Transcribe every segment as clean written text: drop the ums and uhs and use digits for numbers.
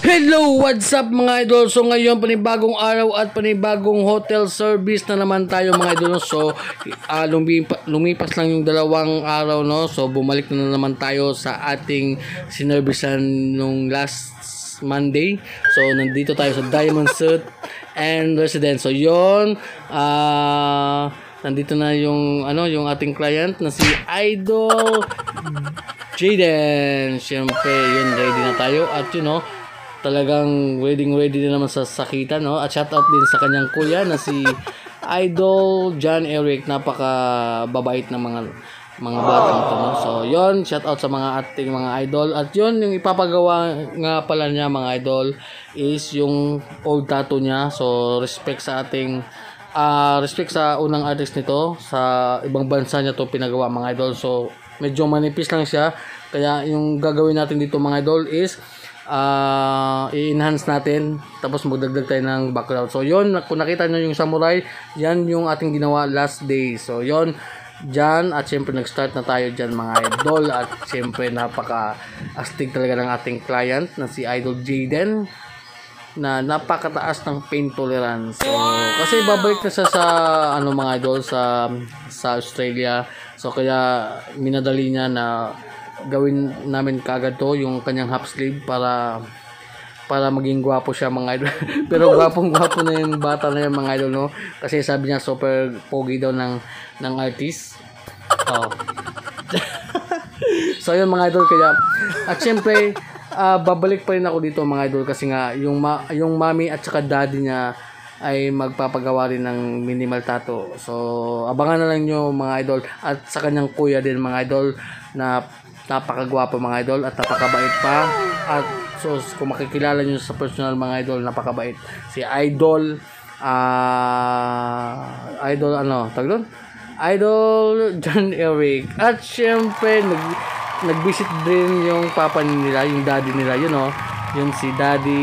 Hello, what's up mga idol? So ngayon panibagong araw at panibagong hotel service na naman tayo mga idol. So lumipas lang yung dalawang araw, no. So bumalik na naman tayo sa ating sinervisan nung last Monday. So nandito tayo sa Diamond Suite and Residence. So yon nandito na yung yung ating client na si Idol Jaden. Siyempre yun, ready na tayo at talagang ready na naman sa sakitan, no? At shout out din sa kanyang kuya na si Idol John Eric. Napaka babait na mga batang to, no? So yon, shout out sa mga ating mga idol. At yon, yung ipapagawa nga pala niya mga idol is yung old tattoo niya. So respect sa ating respect sa unang artist nito. Sa ibang bansa niya to pinagawa mga idol. So medyo manipis lang siya. Kaya yung gagawin natin dito mga idol is i-enhance natin, tapos magdagdag tayo ng background. So yon, kung nakita nyo yung samurai, yan yung ating ginawa last day. So yon dyan, at syempre nag-start na tayo dyan mga idol. At syempre napaka-astig talaga ng ating client na si Idol Jaden, na napakataas ng pain tolerance. So kasi babalik na siya sa mga idol sa Australia. So kaya minadali niya na gawin namin kaagad to, yung kanyang half sleeve, para maging gwapo siya mga idol. Pero gwapong na yung bata na yung mga idol, no? Kasi sabi niya super pogi daw ng artist. So yun mga idol, kaya at syempre babalik pa rin ako dito mga idol, kasi nga yung mommy at saka daddy niya ay magpapagawa rin ng minimal tattoo. So abangan na lang nyo mga idol, at sa kanyang kuya din mga idol, na napakagwapo mga idol at napakabait pa. At so kung makikilala nyo sa personal mga idol, napakabait si Idol Idol John Eric. At syempre nag-visit din yung papa nila, yung daddy nila, yun si daddy,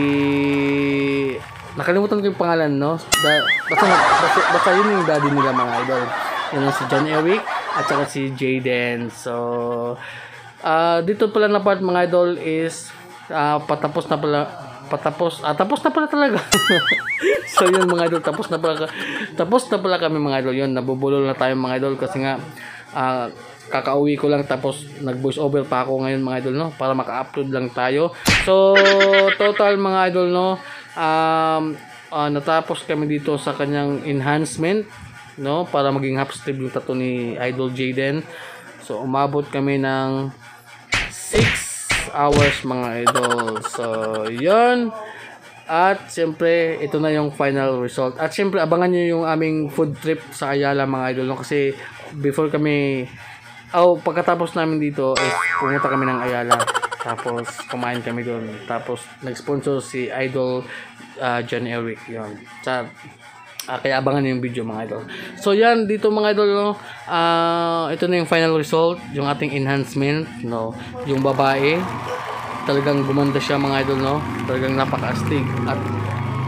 nakalimutan ko yung pangalan, no? Basta yun yung daddy nila mga idol. Yun si John Eric at saka si Jaden. So dito pala na part mga idol is tapos na pala talaga. So yun mga idol, tapos na pala kami mga idol. Yun, nabubulol na tayo mga idol, kasi nga kakauwi ko lang, tapos nag voice over pa ako ngayon mga idol, no, para maka-upload lang tayo. So total mga idol, no, natapos kami dito sa kanyang enhancement, no, para maging half sleeve yung tattoo ni Idol Jaden. So umabot kami ng 6 hours mga idol. So yun, at siyempre ito na yung final result. At siyempre abangan nyo yung aming food trip sa Ayala mga idol, no? Kasi before kami pagkatapos namin dito is pumunta kami ng Ayala, tapos kumain kami doon, tapos nag-sponsor si Idol John Eric. Yun, kaya abangan yung video mga idol. So yan, dito mga idol, no, ito na yung final result, yung ating enhancement, no. Yung babae, talagang gumanda siya mga idol, no. Talagang napaka-astig at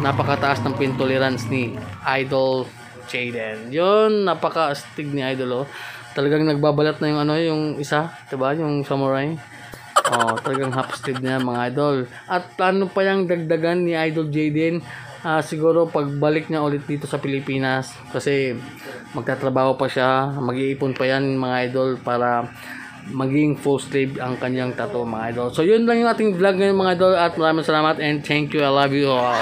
napakataas ng pain tolerance ni Idol Jaden. Yun, napaka-astig ni idol, oh. Talagang nagbabalat na yung isa, diba, yung samurai. Talagang half sleeve niya mga idol. At plano pa yung dagdagan ni Idol Jaden, siguro pagbalik niya ulit dito sa Pilipinas, kasi magtatrabaho pa siya, mag-iipon pa yan mga idol, para maging full sleeve ang kanyang tattoo mga idol. So yun lang yung ating vlog ngayon mga idol, at maraming salamat and thank you, I love you all.